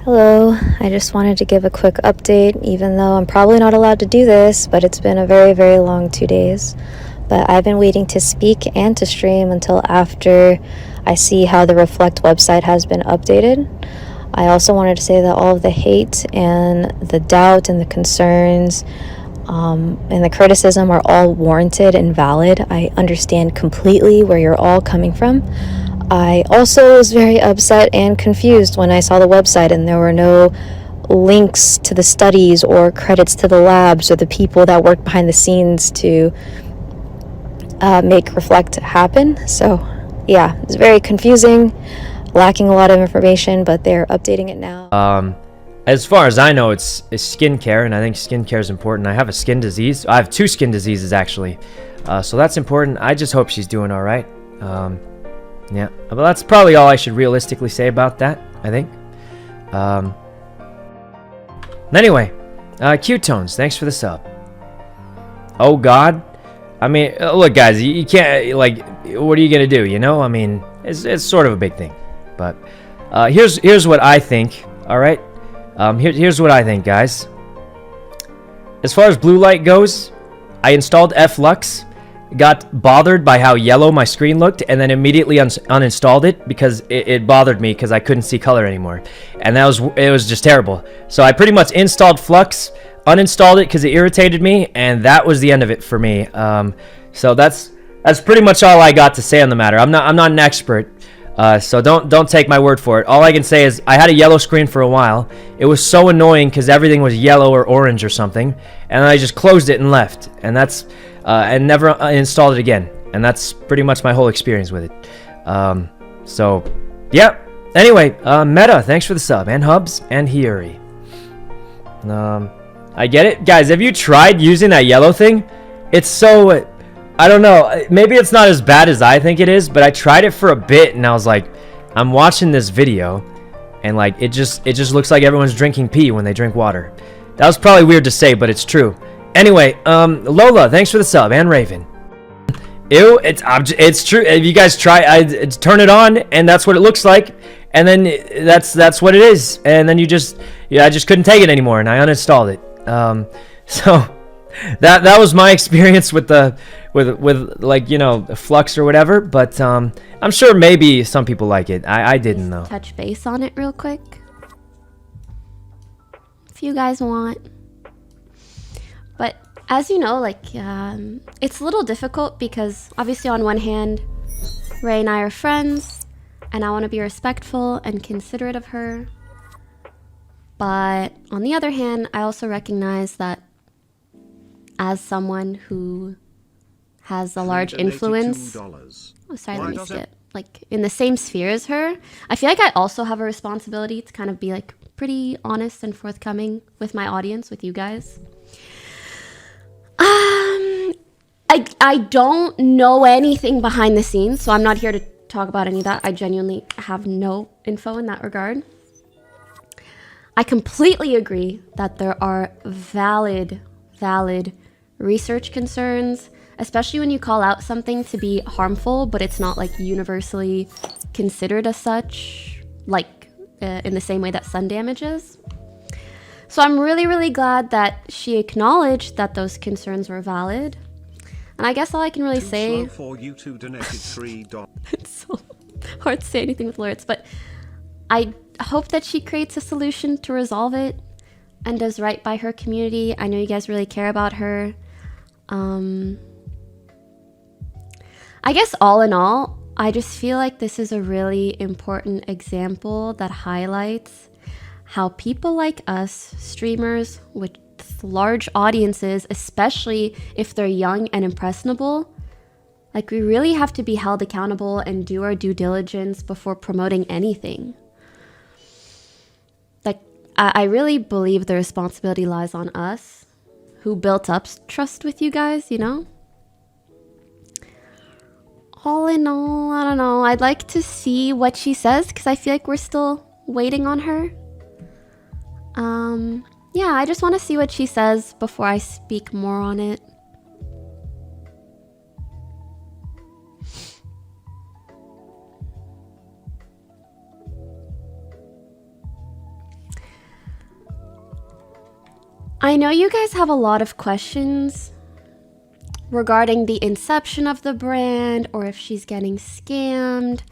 Hello, I just wanted to give a quick update, even though I'm probably not allowed to do this, but it's been a very, very long 2 days. But I've been waiting to speak and to stream until after I see how the Reflect website has been updated. I also wanted to say that all of the hate and the doubt and the concerns and the criticism are all warranted and valid. I understand completely where you're all coming from. I also was very upset and confused when I saw the website and there were no links to the studies or credits to the labs or the people that worked behind the scenes to make Reflect happen. So, yeah, it's very confusing, lacking a lot of information, but they're updating it now. As far as I know, it's skincare, and I think skincare is important. I have a skin disease. I have 2 skin diseases, actually. So that's important. I just hope she's doing all right. Yeah, but that's probably all I should realistically say about that, I think. Anyway, Q-Tones, thanks for the sub. Oh, God. I mean, look, guys, you can't, like, what are you going to do, you know? I mean, it's sort of a big thing. But here's what I think, all right? Here's what I think, guys. As far as blue light goes, I installed Flux, got bothered by how yellow my screen looked, and then immediately uninstalled it because it bothered me because I couldn't see color anymore, and it was just terrible. So I pretty much installed Flux, uninstalled it because it irritated me, and that was the end of it for me. So that's pretty much all I got to say on the matter. I'm not an expert. So don't take my word for it. All I can say is I had a yellow screen for a while. It was so annoying because everything was yellow or orange or something, and I just closed it and left, and that's and never installed it again. And that's pretty much my whole experience with it. So yeah. Anyway, Meta, thanks for the sub, and Hubs and Hiyuri. I get it, guys. Have you tried using that yellow thing? It's so. I don't know, maybe it's not as bad as I think it is, but I tried it for a bit and I was like, I'm watching this video and like it just looks like everyone's drinking pee when they drink water. That was probably weird to say, but it's true. Anyway, Lola, thanks for the sub, and Raven. Ew, it's true. If you guys try, turn it on and that's what it looks like, and then that's what it is, and then I just couldn't take it anymore and I uninstalled it. So that was my experience with like, you know, Flux or whatever, but I'm sure maybe some people like it. I didn't though. Touch base on it real quick if you guys want. But as you know, like it's a little difficult because obviously on one hand Ray and I are friends and I want to be respectful and considerate of her, but on the other hand I also recognize that as someone who has a large influence, like in the same sphere as her, I feel like I also have a responsibility to kind of be like pretty honest and forthcoming with my audience, with you guys. I don't know anything behind the scenes, so I'm not here to talk about any of that. I genuinely have no info in that regard. I completely agree that there are valid research concerns, especially when you call out something to be harmful, but it's not like universally considered as such, like in the same way that sun damage is. So I'm really glad that she acknowledged that those concerns were valid. And I guess all I can really say... For you to donated $3. It's so hard to say anything with words, but I hope that she creates a solution to resolve it and does right by her community. I know you guys really care about her. I guess all in all, I just feel like this is a really important example that highlights how people like us, streamers with large audiences, especially if they're young and impressionable, like we really have to be held accountable and do our due diligence before promoting anything. Like, I really believe the responsibility lies on us who built up trust with you guys, you know? All in all, I don't know. I'd like to see what she says because I feel like we're still waiting on her. Yeah, I just want to see what she says before I speak more on it. I know you guys have a lot of questions regarding the inception of the brand, or if she's getting scammed,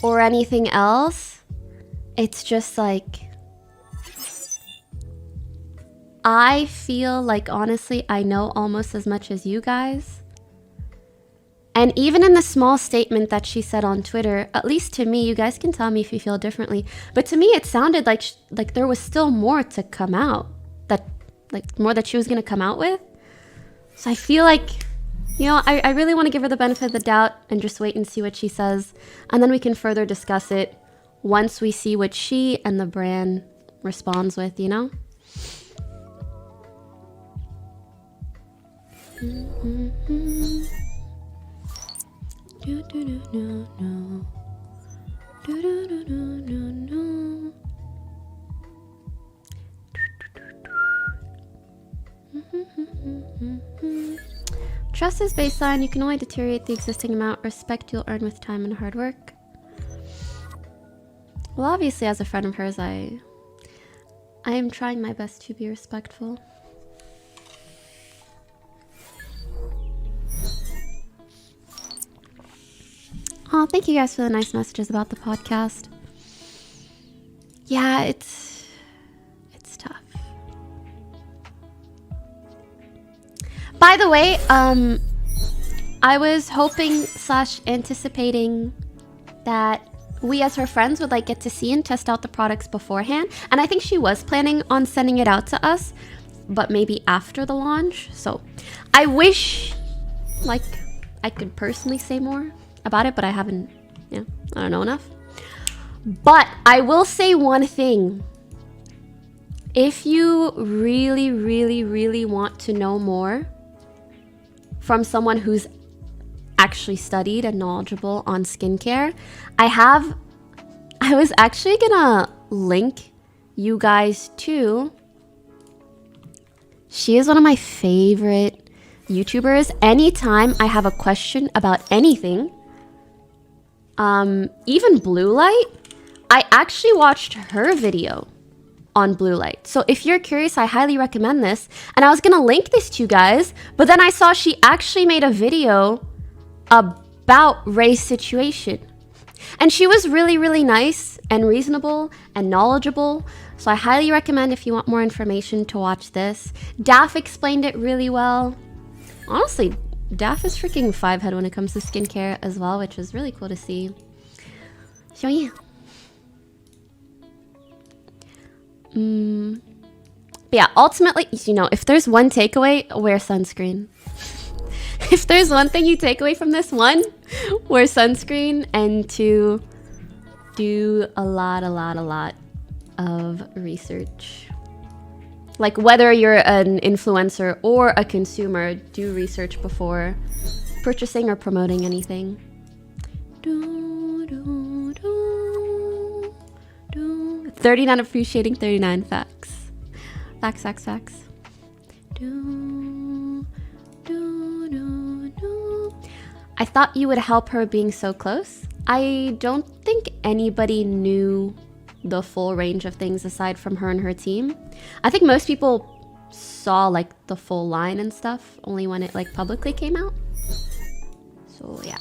or anything else. It's just like, I feel like, honestly, I know almost as much as you guys. And even in the small statement that she said on Twitter, at least to me, you guys can tell me if you feel differently, but to me it sounded like there was still more to come out, that like more that she was going to come out with. So I feel like, you know, I really want to give her the benefit of the doubt and just wait and see what she says, and then we can further discuss it once we see what she and the brand responds with, you know? Do, do, do, no, no. Do, do, do, do, no, no. Trust is baseline. You can only deteriorate the existing amount. Respect you'll earn with time and hard work. Well, obviously, as a friend of hers, I am trying my best to be respectful. Oh, thank you guys for the nice messages about the podcast. Yeah, it's tough. By the way, I was hoping / anticipating that we as her friends would like get to see and test out the products beforehand. And I think she was planning on sending it out to us, but maybe after the launch. So I wish like I could personally say more about it, but I haven't, I don't know enough. But I will say one thing. If you really, really, really want to know more from someone who's actually studied and knowledgeable on skincare, I was actually gonna link you guys to, she is one of my favorite YouTubers. Anytime I have a question about anything, even blue light, I actually watched her video on blue light. So if you're curious, I highly recommend this. And I was gonna link this to you guys, but then I saw she actually made a video about Ray's situation. And she was really, really nice and reasonable and knowledgeable. So I highly recommend, if you want more information, to watch this. Daph explained it really well. Honestly, Daph is freaking 5-head when it comes to skincare as well, which is really cool to see. So yeah. But yeah, ultimately, you know, if there's one takeaway, wear sunscreen. If there's one thing you take away from this, one, wear sunscreen, and two, do a lot of research. Like, whether you're an influencer or a consumer, do research before purchasing or promoting anything. 39 appreciating 39 facts. Facts. I thought you would help her being so close. I don't think anybody knew the full range of things aside from her and her team. I think most people saw like the full line and stuff only when it like publicly came out. So yeah.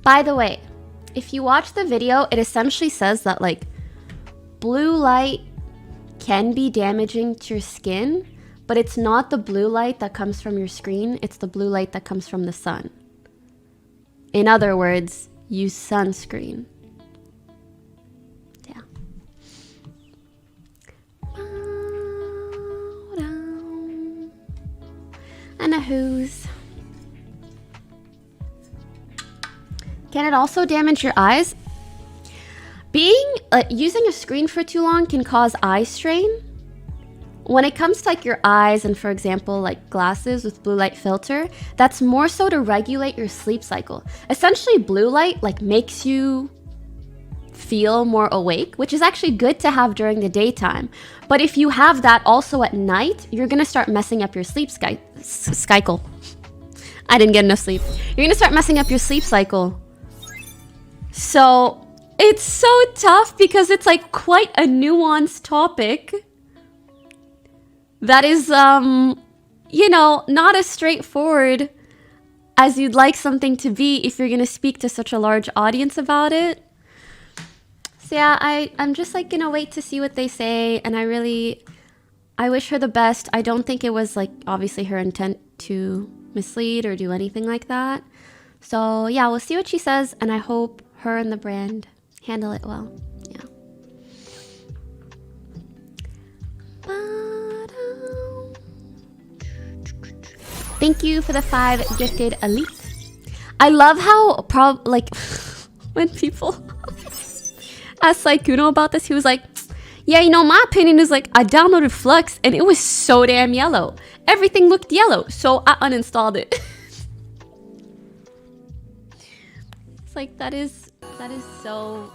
By the way, if you watch the video, it essentially says that like blue light can be damaging to your skin, but it's not the blue light that comes from your screen, it's the blue light that comes from the sun. In other words, use sunscreen. Yeah. And a who's. Can it also damage your eyes? Using a screen for too long can cause eye strain. when it comes to like your eyes and for example like glasses with blue light filter, that's more so to regulate your sleep cycle. Essentially blue light like makes you feel more awake, which is actually good to have during the daytime. But if you have that also at night, you're gonna start messing up your sleep cycle. I didn't get enough sleep. You're gonna start messing up your sleep cycle. So it's so tough because it's like quite a nuanced topic that is, you know, not as straightforward as you'd like something to be if you're gonna speak to such a large audience about it. So yeah, I'm just like gonna wait to see what they say, and I wish her the best. I don't think it was like obviously her intent to mislead or do anything like that. So yeah, we'll see what she says, and I hope her and the brand handle it well. Yeah. Thank you for the 5 gifted elite. I love how like when people asked Sykkuno about this, he was like, yeah, you know, my opinion is like I downloaded Flux and it was so damn yellow. Everything looked yellow, so I uninstalled it. It's like that is so.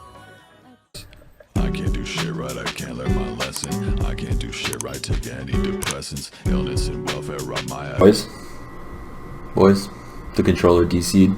I can't do shit right, I can't learn my lesson. I can't do shit right, take antidepressants. Illness and welfare rob my ass. Boys, the controller DC'd.